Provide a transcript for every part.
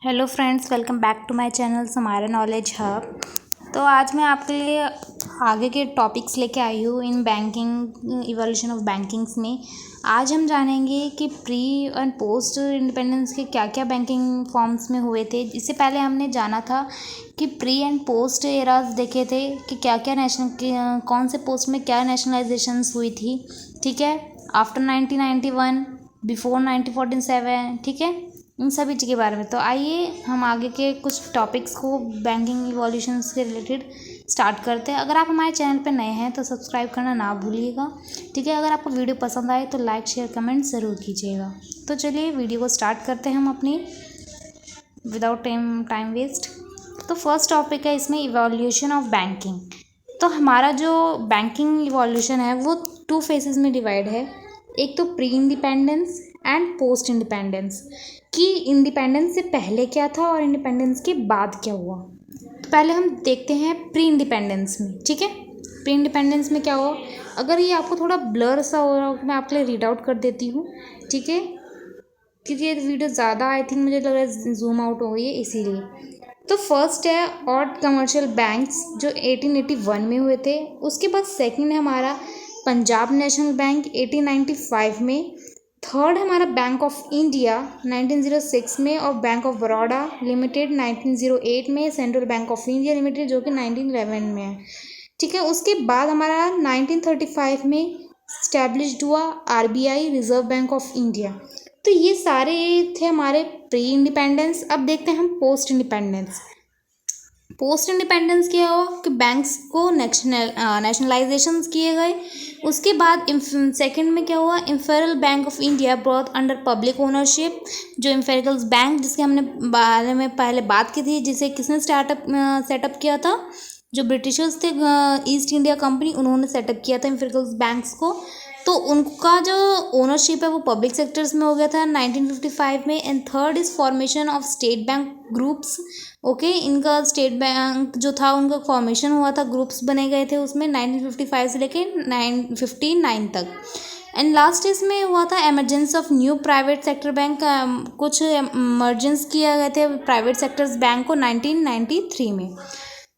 Hello friends, welcome back to my channel Samara knowledge hub. तो आज मैं आपके लिए आगे के टॉपिक्स लेके आई हूँ in banking evolution of bankings में। आज हम जानेंगे कि प्री एंड पोस्ट इंडिपेंडेंस के क्या क्या बैंकिंग फॉर्म्स में हुए थे। इससे पहले हमने जाना था कि प्री एंड पोस्ट एराज देखे थे कि क्या क्या कौन से पोस्ट में क्या नेशनलाइजेशंस हुई थी। ठीक है, आफ्टर 1991, बिफोर 1947, ठीक है, इन सभी चीज़ के बारे में। तो आइए हम आगे के कुछ टॉपिक्स को बैंकिंग इवोल्यूशंस के रिलेटेड स्टार्ट करते हैं। अगर आप हमारे चैनल पर नए हैं तो सब्सक्राइब करना ना भूलिएगा, ठीक है। अगर आपको वीडियो पसंद आए तो लाइक शेयर कमेंट ज़रूर कीजिएगा। तो चलिए वीडियो को स्टार्ट करते हैं हम अपनी विदाउट टाइम वेस्ट। तो फर्स्ट टॉपिक है इसमें इवोल्यूशन ऑफ बैंकिंग। तो हमारा जो बैंकिंग इवोल्यूशन है वो 2 फेजेस में डिवाइड है। एक तो pre independence and post independence, कि इंडिपेंडेंस से पहले क्या था और इंडिपेंडेंस के बाद क्या हुआ। तो पहले हम देखते हैं प्री इंडिपेंडेंस में, ठीक है। प्री इंडिपेंडेंस में क्या हुआ, अगर ये आपको थोड़ा ब्लर सा हो रहा हो मैं आपके लिए रीड आउट कर देती हूँ, ठीक है, क्योंकि ये वीडियो ज़्यादा आई थिंक मुझे लग रहा है जूम आउट हो गई है इसीलिए। तो फर्स्ट है ऑड कमर्शियल बैंक्स जो 1881 में हुए थे। उसके बाद सेकंड है हमारा पंजाब नेशनल बैंक 1895 में। थर्ड हमारा बैंक ऑफ इंडिया 1906 में और बैंक ऑफ बड़ौदा लिमिटेड 1908 में, central bank of India limited जो कि 1911 में है, ठीक है। उसके बाद हमारा 1935 में स्टैब्लिश्ड हुआ RBI, reserve bank of India. तो ये सारे थे हमारे प्री इंडिपेंडेंस। अब देखते हैं हम पोस्ट इंडिपेंडेंस। पोस्ट इंडिपेंडेंस किया हुआ कि बैंक्स को नेशनलाइजेशंस किए गए। उसके बाद सेकंड में क्या हुआ, imperial bank of India brought under public ownership. जो इम्पेरियल बैंक जिसके हमने बारे में पहले बात की थी, जिसे किसने सेटअप किया था, जो ब्रिटिशर्स थे, ईस्ट इंडिया कंपनी, उन्होंने सेटअप किया था इम्पेरियल बैंक्स को। तो उनका जो ओनरशिप है वो पब्लिक सेक्टर्स में हो गया था 1955 में। And third is formation of state bank groups. Okay, इनका स्टेट बैंक जो था उनका फॉर्मेशन हुआ था, ग्रुप्स बने गए थे उसमें 1955 से लेके 1959 तक। एंड लास्ट इसमें हुआ था emergency of new private sector bank, कुछ मर्जेंस किया गए थे प्राइवेट सेक्टर्स बैंक को 1993 में।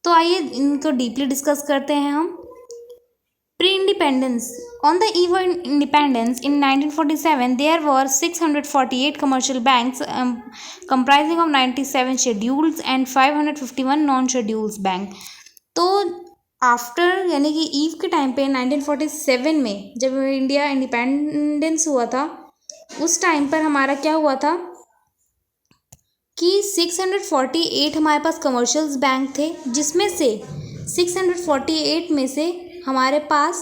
तो आइए इनको डीपली डिस्कस करते हैं हम। Pre-independence. On the eve of independence in 1947, there were 648 commercial banks comprising of 97 schedules and 551 non-schedules bank. तो आफ्टर यानी कि ईव के टाइम पे 1947 में जब इंडिया इंडिपेंडेंस हुआ था, उस टाइम पर हमारा क्या हुआ था कि 648 हमारे पास कमर्शियल्स बैंक थे, जिसमें से 648 में से हमारे पास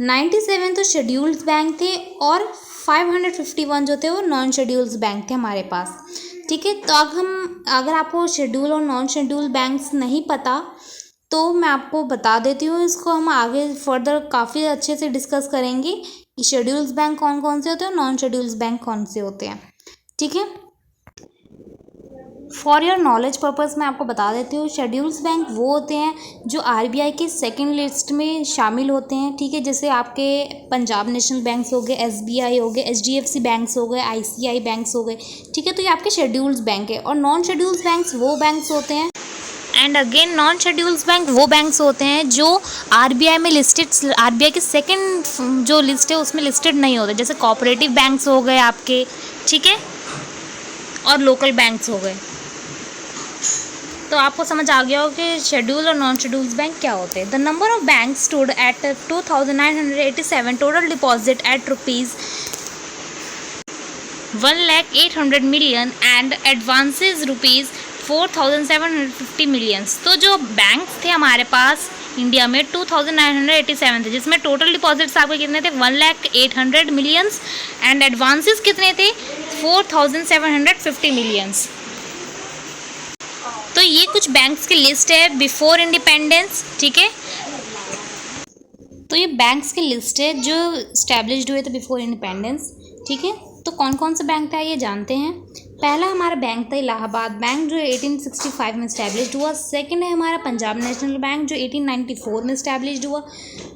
97 तो शेड्यूल्ड बैंक थे और 551 जो थे वो नॉन शेड्यूल्ड बैंक थे हमारे पास, ठीक है। तो अगर आपको शेड्यूल और नॉन शेड्यूल बैंक्स नहीं पता तो मैं आपको बता देती हूँ, इसको हम आगे फर्दर काफ़ी अच्छे से डिस्कस करेंगे कि शेड्यूल्स बैंक कौन कौन से होते हैं और नॉन शेड्यूल्स बैंक कौन से होते हैं, ठीक है। फॉर योर नॉलेज पर्पज़ मैं आपको बता देती हूँ, शेड्यूल्स बैंक वो होते हैं जो आरबीआई के सेकंड लिस्ट में शामिल होते हैं, ठीक है। जैसे आपके पंजाब नेशनल बैंक्स हो गए, एसबीआई हो गए, एचडीएफसी बैंक्स हो गए, आईसीआई बैंक्स हो गए, ठीक है। तो ये आपके शेड्यूल्स बैंक है। और नॉन शेड्यूल्स बैंक्स वो बैंक्स होते हैं, and again non schedules bank वो बैंक्स होते हैं जो आरबीआई में लिस्टेड, आरबीआई के सेकेंड जो लिस्ट है उसमें लिस्टेड नहीं होते, जैसे कोऑपरेटिव बैंक्स हो गए आपके, ठीक है, और लोकल बैंक्स हो गए। तो आपको समझ आ गया हो कि शेड्यूल और नॉन शेड्यूल्स बैंक क्या होते हैं। The number of bank stood at 2987, total deposit eight rupees 1,08,00,000 and advances rupees 4,750 millions. तो जो बैंक्स थे हमारे पास इंडिया में 2987 थे, जिसमें टोटल डिपॉजिट्स आपके कितने थे 1,08,00,000 मिलियंस एंड एडवांसेस कितने थे 4,750 मिलियंस। तो ये कुछ बैंक्स की लिस्ट है बिफोर इंडिपेंडेंस, ठीक है। तो ये बैंक्स की लिस्ट है जो स्टैब्लिश्ड हुए थे बिफोर इंडिपेंडेंस, ठीक है। तो कौन कौन से बैंक था ये जानते हैं। पहला हमारा बैंक था इलाहाबाद बैंक जो 1865 में स्टैब्लिश्ड हुआ। सेकंड है हमारा पंजाब नेशनल बैंक जो 1894 में स्टैब्लिश्ड हुआ।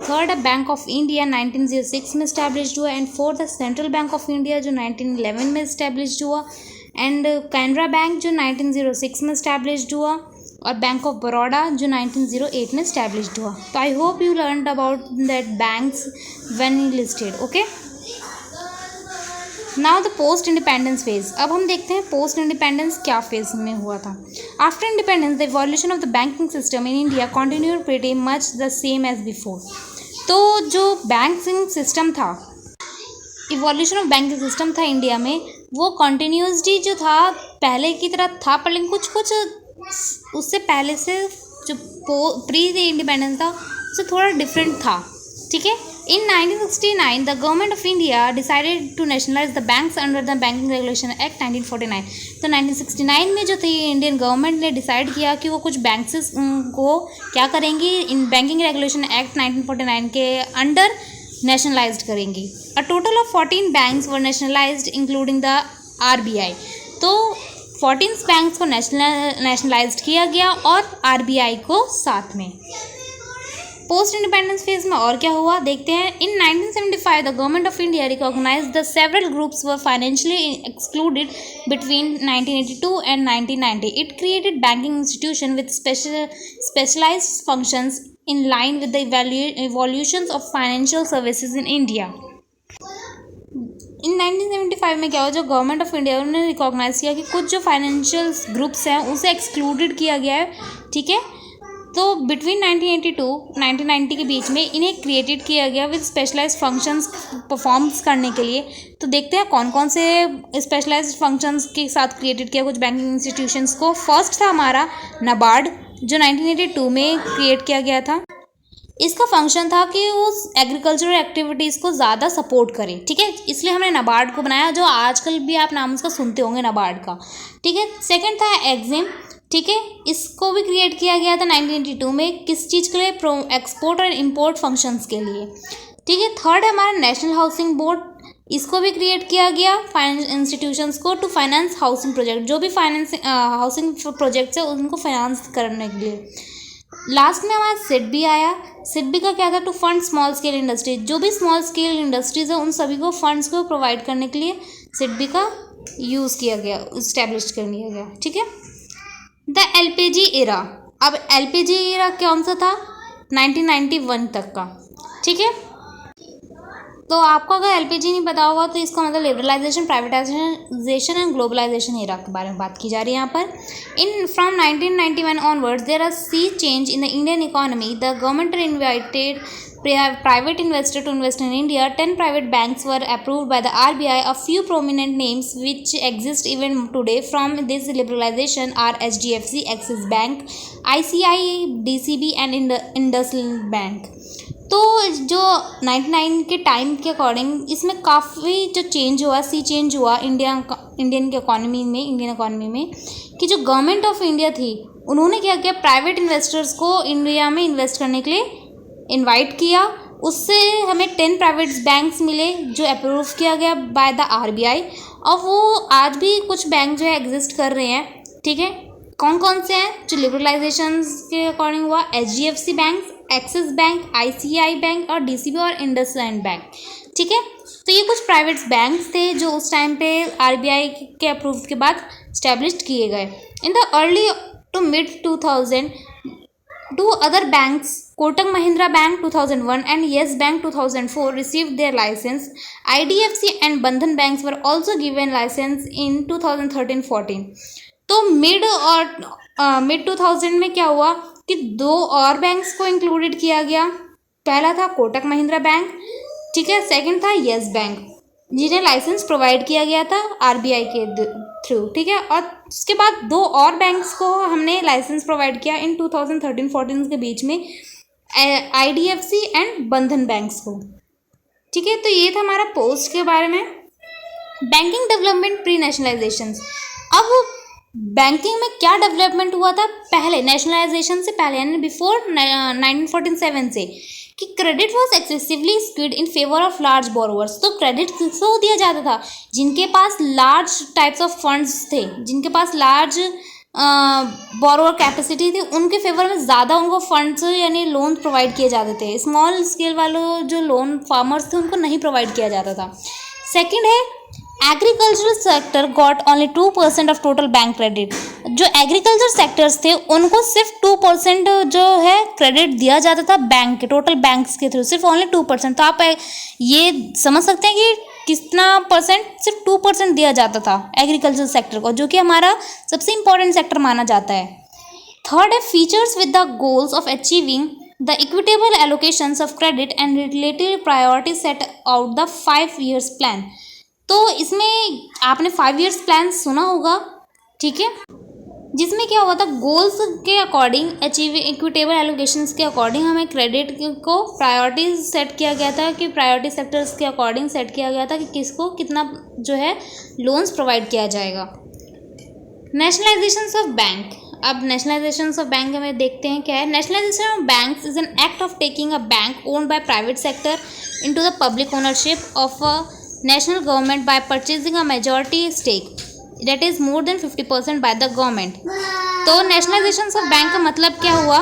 थर्ड है बैंक ऑफ इंडिया 1906 में स्टैब्लिश्ड हुआ। एंड फोर्थ है सेंट्रल बैंक ऑफ इंडिया जो 1911 में स्टैब्लिश्ड हुआ। एंड कैनरा बैंक जो 1906 में इस्टेब्लिश्ड हुआ, और बैंक ऑफ बड़ौदा जो 1908 में इस्टेब्लिश्ड हुआ। तो I hope you learn about that banks when listed. Okay, now the post independence phase. अब हम देखते हैं पोस्ट इंडिपेंडेंस क्या फेज में हुआ था। After independence the evolution of the banking system in India continued pretty much the same as before. तो जो बैंकिंग सिस्टम था, इवोल्यूशन ऑफ बैंकिंग सिस्टम था इंडिया में, वो कंटिन्यूसली जो था पहले की तरह था, पर लेकिन कुछ कुछ उससे पहले से जो प्री इंडिपेंडेंस था उससे थोड़ा डिफरेंट था। ठीक है, in 1969 the government of India decided to nationalise the banks under the banking regulation act 1949। तो 1969 में जो थी इंडियन गवर्नमेंट ने डिसाइड किया कि वो कुछ बैंक्स को क्या करेंगी, इन बैंकिंग रेगुलेशन एक्ट 1949 के अंडर नेशनलाइज्ड करेंगी। A total of 14 banks were nationalised including the RBI. तो 14 बैंक्स को नेशनलाइज्ड किया गया और आरबीआई को साथ में। पोस्ट इंडिपेंडेंस फेज में और क्या हुआ देखते हैं। In 1975 the government of India recognised the several groups were financially excluded between 1982 and 1990। It created banking institution with specialized functions in line with the evolutions of financial services in India। इन 1975 में क्या हुआ, जो government of India उन्होंने recognise किया कि कुछ जो financial groups हैं उसे एक्सक्लूडेड किया गया है। ठीक है, तो बिटवीन 1982 1990 के बीच में इन्हें क्रिएटेड किया गया विद स्पेशलाइज्ड फंक्शंस परफॉर्म्स करने के लिए। तो देखते हैं कौन कौन से स्पेशलाइज्ड फंक्शंस के साथ क्रिएटेड किया कुछ बैंकिंग इंस्टीट्यूशंस को। फर्स्ट था हमारा नाबार्ड, जो 1982 में क्रिएट किया गया था। इसका फंक्शन था कि वो एग्रीकल्चरल एक्टिविटीज़ को ज़्यादा सपोर्ट करे। ठीक है, इसलिए हमने नाबार्ड को बनाया, जो आजकल भी आप नाम उसका सुनते होंगे नाबार्ड का। ठीक है, सेकंड था एग्जिम। ठीक है, इसको भी क्रिएट किया गया था 1982 में, किस चीज़ के लिए, एक्सपोर्ट और इंपोर्ट फंक्शंस के लिए। ठीक है, थर्ड है हमारा नेशनल हाउसिंग बोर्ड। इसको भी क्रिएट किया गया फाइनेंस इंस्टीट्यूशंस को टू फाइनेंस हाउसिंग प्रोजेक्ट, जो भी फाइनेंस हाउसिंग प्रोजेक्ट्स है उनको फाइनेंस करने के लिए। लास्ट में हमारा सिडबी आया। सिडबी का क्या था, to fund small scale industries, जो भी स्मॉल स्केल इंडस्ट्रीज है उन सभी को फंड्स को प्रोवाइड करने के लिए सिडबी का यूज़ किया गया, इस्टेब्लिश कर लिया गया। ठीक है, द एलपीजी एरा। अब एलपीजी एरा कौन सा था, 1991 तक का। ठीक है, तो आपको अगर एलपीजी नहीं पता होगा तो इसका मतलब liberalisation, privatisation and globalisation era के बारे में बात की जा रही है यहाँ पर। In from 1991 onwards there are sea change in the Indian economy. The government invited private investor to invest in India. 10 private banks were approved by the RBI. A few prominent names which exist even today from this liberalization are HDFC, Axis Bank, ICICI, DCB and IndusInd Bank। तो जो 99 के time के according इसमें काफ़ी जो change हुआ, सी change हुआ Indian economy में, कि जो गवर्नमेंट ऑफ इंडिया थी उन्होंने क्या किया, प्राइवेट इन्वेस्टर्स को इंडिया में इन्वेस्ट करने के लिए इनवाइट किया। उससे हमें 10 प्राइवेट बैंक्स मिले जो अप्रूव किया गया बाय द आरबीआई, और वो आज भी कुछ बैंक जो है एग्जिस्ट कर रहे हैं। ठीक है, कौन कौन से हैं जो लिबरलाइजेशन के अकॉर्डिंग हुआ, HDFC bank, axis bank, ICI bank और डीसीबी और इंडसइंड बैंक। ठीक है, तो ये कुछ प्राइवेट बैंक्स थे जो उस टाइम पे आरबीआई के अप्रूव के बाद स्टैब्लिश्ड किए गए। In the early to mid 2000 two other banks, Kotak Mahindra Bank 2001 and Yes Bank 2004 received their license. IDFC and Bandhan banks were also given license in 2013-14। तो मिड 2000 में क्या हुआ कि दो और बैंक्स को इंक्लूडेड किया गया। पहला था कोटक महिंद्रा बैंक, ठीक है, सेकंड था येस बैंक, जिन्हें लाइसेंस प्रोवाइड किया गया था आरबीआई के थ्रू। ठीक है, और उसके बाद दो और बैंक्स को हमने लाइसेंस प्रोवाइड किया इन 2013-14 के बीच में, आईडीएफसी एंड बंधन बैंक्स को। ठीक है, तो ये था हमारा पोस्ट के बारे में। Banking development pre nationalisation. अब बैंकिंग में क्या डेवलपमेंट हुआ था पहले, नेशनलाइजेशन से पहले यानी बिफोर 1947 से, कि credit was excessively skewed in favour of large borrowers. तो क्रेडिट किसको दिया जाता था, जिनके पास लार्ज टाइप्स ऑफ फंड्स थे, जिनके पास लार्ज बोरोवर कैपेसिटी थी, उनके फेवर में ज़्यादा उनको फंड्स यानी लोन प्रोवाइड किए जाते थे। स्मॉल स्केल वालों जो लोन फार्मर्स थे उनको नहीं प्रोवाइड किया जाता था। सेकंड है agricultural sector got only 2% of total bank credit. जो एग्रीकल्चर सेक्टर्स थे उनको सिर्फ 2% जो है क्रेडिट दिया जाता था बैंक के, टोटल बैंक्स के थ्रू सिर्फ ओनली 2%। तो आप ये समझ सकते हैं कि कितना परसेंट, सिर्फ 2% दिया जाता था एग्रीकल्चर सेक्टर को, जो कि हमारा सबसे इंपॉर्टेंट सेक्टर माना जाता है। थर्ड है features with the goals of achieving the equitable allocations of credit and related priority set out the 5 years plan. तो इसमें आपने 5 years प्लान सुना होगा, ठीक है, जिसमें क्या हुआ था, गोल्स के अकॉर्डिंग अचीव इक्विटेबल एलोकेशंस के अकॉर्डिंग हमें क्रेडिट को प्रायोरिटी सेट किया गया था, कि प्रायोरिटी सेक्टर्स के अकॉर्डिंग सेट किया गया था कि किसको कितना जो है लोन्स प्रोवाइड किया जाएगा। Nationalisations of bank. अब नेशनलाइजेशंस ऑफ बैंक हमें देखते हैं क्या है। Nationalisation of banks is an act of taking a bank owned by private sector into the public ownership of a national government by purchasing a majority stake that is more than 50% by the government. तो nationalisation of bank का मतलब क्या हुआ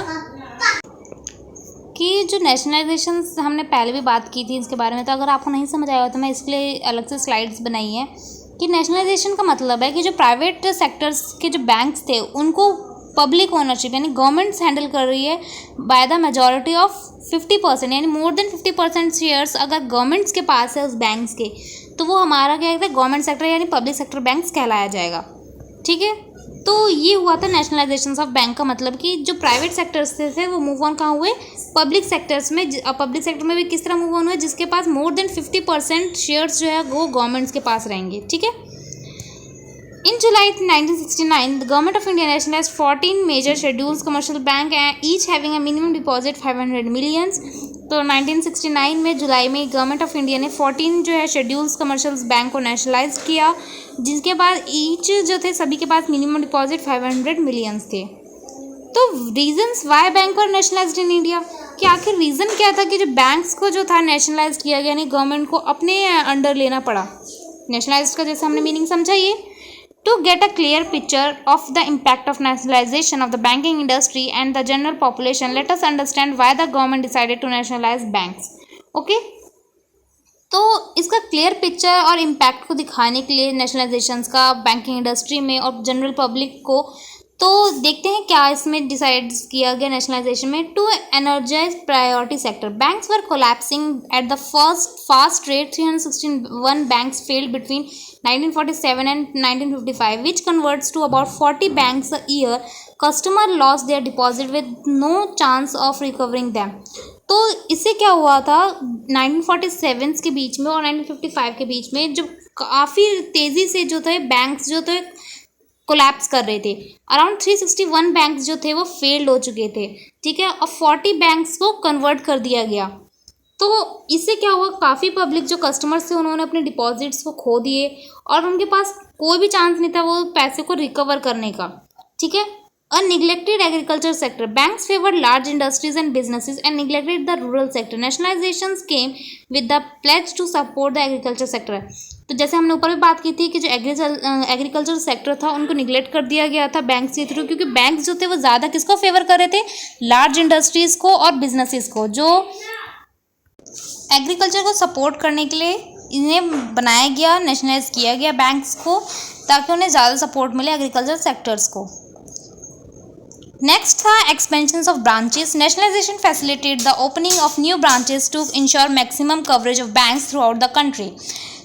कि जो nationalisation हमने पहले भी बात की थी इसके बारे में, तो अगर आपको नहीं समझ आया हो तो मैं इसके लिए अलग से स्लाइड्स बनाई है कि नेशनलाइजेशन का मतलब है कि जो प्राइवेट सेक्टर्स के जो बैंक्स थे उनको पब्लिक ओनरशिप यानी गवर्नमेंट्स हैंडल कर रही है बाय द मेजॉरिटी ऑफ 50%, यानी मोर देन 50% शेयर्स अगर गवर्नमेंट्स के पास है उस बैंक्स के, तो वो हमारा क्या कहते हैं गवर्नमेंट सेक्टर यानी पब्लिक सेक्टर बैंक्स कहलाया जाएगा, ठीक है। तो ये हुआ था नेशनलाइजेशन ऑफ बैंक का मतलब कि जो प्राइवेट सेक्टर्स थे वो मूव ऑन कहाँ हुए, पब्लिक सेक्टर्स में। पब्लिक सेक्टर में भी किस तरह मूव ऑन हुए, जिसके पास मोर देन 50% शेयर्स जो है वो गवर्नमेंट्स के पास रहेंगे, ठीक है। In July 1969, the Government of India nationalized 14 major scheduled commercial bank and each having a minimum deposit 500 millions। तो 1969 में जुलाई में गवर्नमेंट ऑफ इंडिया ने 14 जो है शेड्यूल्स कमर्शियल बैंक को नेशनलाइज किया, जिसके बाद ईच जो थे सभी के पास मिनिमम डिपॉजिट 500 मिलियंस थे। तो reasons Y bank were nationalised in India, कि आखिर रीज़न क्या था कि जो बैंक्स को जो था नेशनलाइज किया गया, यानी गवर्नमेंट को अपने अंडर लेना पड़ा। नेशनलाइज का जैसे हमने मीनिंग समझा, ये to get a clear picture of the impact of nationalization of the banking industry and the general population, let us understand why the government decided to nationalize banks। okay? तो इसका clear picture और impact को दिखाने के लिए नेशनलाइजेशंस का banking industry में और जनरल पब्लिक को, तो देखते हैं क्या इसमें डिसाइड किया गया नेशनलाइजेशन में। To energise priority sector, banks were collapsing at the first fast rate. 361 banks failed between 1947 and 1955, which converts to about 40 banks a year। Customer lost their deposit with no chance of recovering them। तो इससे क्या हुआ था, 1947 के बीच में और 1955 के बीच में जो काफ़ी तेज़ी से जो थे बैंक्स जो थे कोलैप्स कर रहे थे। अराउंड 361 बैंक्स जो थे वो फेल्ड हो चुके थे, ठीक है, और 40 बैंक्स को कन्वर्ट कर दिया गया। तो इससे क्या हुआ, काफ़ी पब्लिक जो कस्टमर्स थे उन्होंने अपने डिपॉजिट्स को खो दिए और उनके पास कोई भी चांस नहीं था वो पैसे को रिकवर करने का, ठीक है। A neglected agriculture sector, banks favoured large industries and businesses and neglected the rural sector. Nationalisation came with the pledge to support the agriculture sector. तो जैसे हमने ऊपर भी बात की थी कि जो एग्रीकल्चर सेक्टर था उनको निगलेक्ट कर दिया गया था बैंक्स के थ्रू, क्योंकि बैंक्स जो थे वो ज़्यादा किसको फेवर कर रहे थे, लार्ज इंडस्ट्रीज़ को और बिजनेसेस को, जो एग्रीकल्चर को सपोर्ट करने के लिए इन्हें बनाया गया, नेशनलाइज किया गया बैंक्स को, ताकि उन्हें ज़्यादा सपोर्ट मिले एग्रीकल्चर सेक्टर्स को। नेक्स्ट था expansion of branches. Nationalisation facilitate the opening of new branches to ensure maximum coverage of banks throughout the country.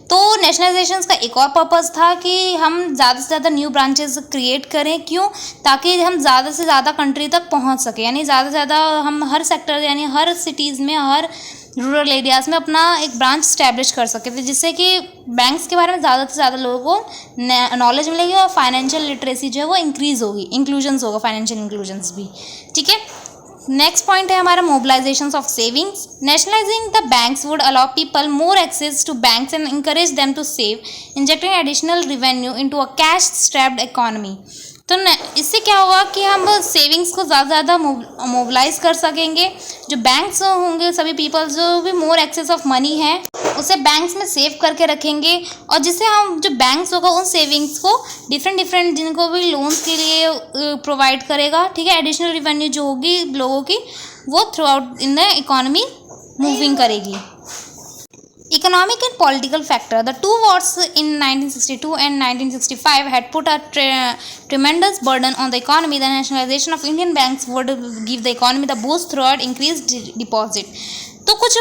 तो नेशनलाइजेशन का एक और पर्पज़ था कि हम ज़्यादा से ज़्यादा न्यू ब्रांचेस क्रिएट करें, क्यों, ताकि हम ज़्यादा से ज़्यादा कंट्री तक पहुंच सकें, यानी ज़्यादा से ज़्यादा हम हर सेक्टर यानी हर सिटीज़ में, हर रूरल एरियाज़ में अपना एक ब्रांच स्टैब्लिश कर सके थे, जिससे कि बैंक्स के बारे में ज़्यादा से ज़्यादा लोगों को नॉलेज मिलेगी और फाइनेंशियल लिटरेसी जो है वो इंक्रीज़ होगी, इंक्लूजन्स होगा, फाइनेंशियल इंक्लूजन्स भी, ठीक है। नेक्स्ट पॉइंट है हमारा mobilisation of savings. Nationalising the banks would allow people more access to banks and encourage them to save, injecting additional revenue into a cash strapped economy. तो इससे क्या होगा कि हम सेविंग्स को ज़्यादा से ज़्यादा मोबिलाइज कर सकेंगे। जो बैंक्स होंगे, सभी पीपल्स जो भी मोर एक्सेस ऑफ मनी है उसे बैंक्स में सेव करके रखेंगे, और जिससे हम जो बैंक्स होगा उन सेविंग्स को डिफरेंट जिनको भी लोन्स के लिए प्रोवाइड करेगा, ठीक है। एडिशनल रिवेन्यू जो होगी लोगों की वो through out in the economy moving करेगी। Economic and political factor. The two wars in 1962 and 1965 had put a tremendous burden on the economy. The nationalization of Indian banks would give the economy the boost throughout increased deposit. तो कुछ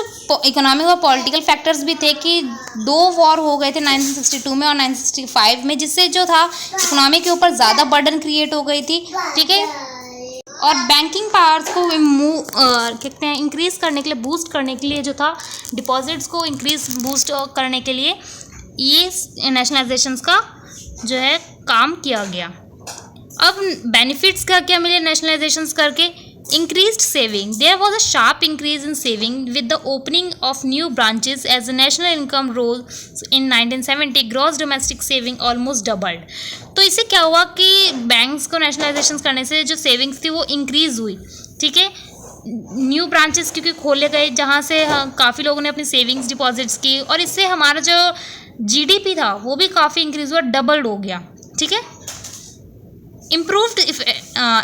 economic और political factors भी थे कि दो war हो गए थे 1962 में और 1965 में, जिससे जो था इकोनॉमी के ऊपर ज़्यादा बर्डन क्रिएट हो गई थी, ठीक है। और बैंकिंग पावर्स को कहते हैं इंक्रीज़ करने के लिए, बूस्ट करने के लिए जो था, डिपॉजिट्स को बूस्ट करने के लिए ये नेशनलाइजेशंस का जो है काम किया गया। अब बेनिफिट्स का क्या मिले नेशनलाइजेशंस करके? Increased saving. There was a sharp increase in saving with the opening of new branches as the national income rose in 1970. Gross domestic saving almost doubled. तो इससे क्या हुआ कि बैंक्स को नेशनलाइजेशन करने से जो सेविंग्स थी वो इंक्रीज हुई, ठीक है। न्यू ब्रांचेस क्योंकि खोले गए जहाँ से काफ़ी लोगों ने अपनी सेविंग्स डिपॉजिट्स की, और इससे हमारा जो GDP था वो भी काफ़ी इंक्रीज हुआ, डबल्ड हो गया, ठीक है। Improved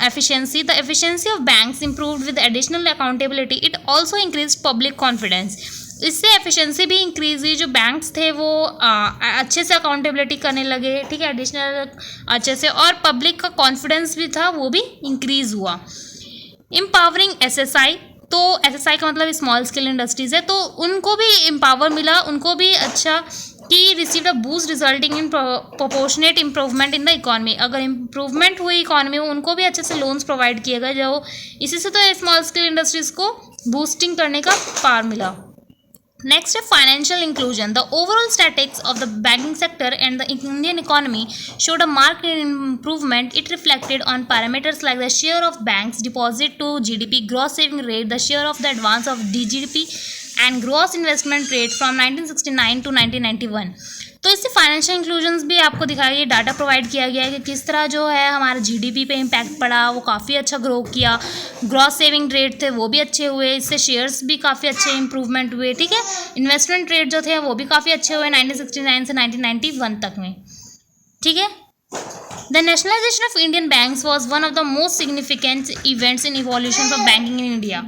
efficiency. The efficiency of banks improved with additional accountability. It also increased public confidence. इससे एफिशिएंसी भी इंक्रीज हुई, जो बैंक्स थे वो अच्छे से अकाउंटेबिलिटी करने लगे, ठीक है, एडिशनल अच्छे से, और पब्लिक का कॉन्फिडेंस भी था वो भी इंक्रीज हुआ। Empowering SSI. तो SSI का मतलब स्मॉल स्केल इंडस्ट्रीज़ है, तो उनको भी एम्पावर मिला, उनको भी अच्छा कि received a boost resulting in proportionate improvement in the economy. अगर इम्प्रूवमेंट हुई इकॉनमी में, उनको भी अच्छे से लोन्स प्रोवाइड किए गए, जो इसी से तो स्मॉल स्केल इंडस्ट्रीज़ को बूस्टिंग करने का पावर मिला। Next है financial inclusion. The overall statistics of the banking sector and the Indian economy showed a marked improvement. It reflected on parameters like the share of banks deposit to GDP, gross saving rate, the share of the advance of DGDP and gross investment rate from 1969 to 1991. तो इससे financial inclusions भी आपको दिखाया गया, data provide किया गया है कि किस तरह जो है हमारे GDP पे इम्पैक्ट पड़ा, वो काफ़ी अच्छा ग्रो किया, ग्रॉस सेविंग रेट थे वो भी अच्छे हुए, इससे शेयर्स भी काफ़ी अच्छे इंप्रूवमेंट हुए, ठीक है। इन्वेस्टमेंट रेट जो थे वो भी काफ़ी अच्छे हुए 1969 से 1991 तक में, ठीक है। The nationalization of Indian banks was one of the most significant events in evolution of banking in India.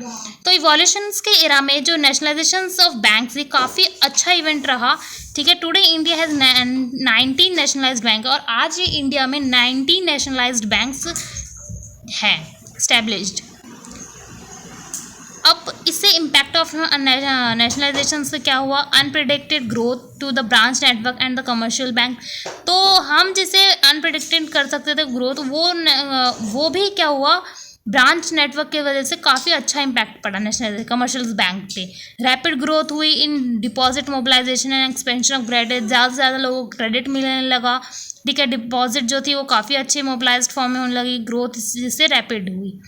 तो evolutions के एरा में जो nationalizations of banks ये काफ़ी अच्छा इवेंट रहा, ठीक है। Today India has 19 nationalised bank, और आज ये इंडिया में 19 नेशनलाइज्ड बैंक्स हैं स्टैब्लिश्ड। अब इससे इम्पैक्ट ऑफ नेशनलाइजेशन से क्या हुआ? Unpredicted growth to the branch network and the commercial bank. तो हम जिसे अनप्रिडिक्टेड कर सकते थे ग्रोथ, वो भी क्या हुआ? ब्रांच नेटवर्क की वजह से काफ़ी अच्छा इम्पैक्ट पड़ा नेशनल कमर्शियल बैंक पे। रैपिड ग्रोथ हुई in deposit mobilisation and expansion of credit. ज़्यादा से ज़्यादा लोगों को क्रेडिट मिलने लगा, ठीक है। डिपॉजिट जो थी वो काफ़ी अच्छी मोबिलाइज्ड फॉर्म में होने लगी, ग्रोथ जिससे रैपिड हुई।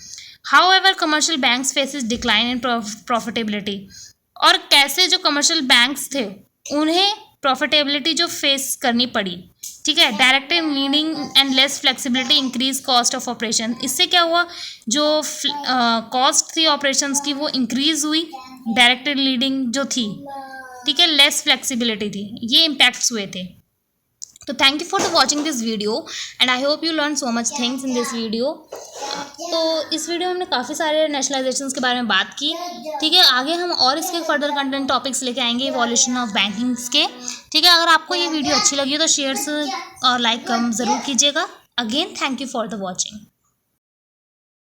However commercial banks faces decline in profitability. और कैसे जो कमर्शियल बैंक्स थे उन्हें प्रॉफिटेबिलिटी जो फेस करनी पड़ी, ठीक है। Direct leading and less flexibility, increase cost of operation. इससे क्या हुआ? जो कॉस्ट थी ऑपरेशंस की वो इंक्रीज हुई, डायरेक्ट लीडिंग जो थी, ठीक है, लेस फ्लेक्सिबिलिटी थी, ये इम्पैक्ट्स हुए थे। तो thank you for the watching this video and I hope you learn so much things in this video. तो इस वीडियो में हमने काफ़ी सारे नेशनलाइजेशंस के बारे में बात की, ठीक है। आगे हम और इसके फर्दर कंटेंट टॉपिक्स लेके आएंगे इवोल्यूशन ऑफ बैंकिंग्स के, ठीक है। अगर आपको ये वीडियो अच्छी लगी हो तो शेयर्स और लाइक ज़रूर कीजिएगा। Again thank you for the watching.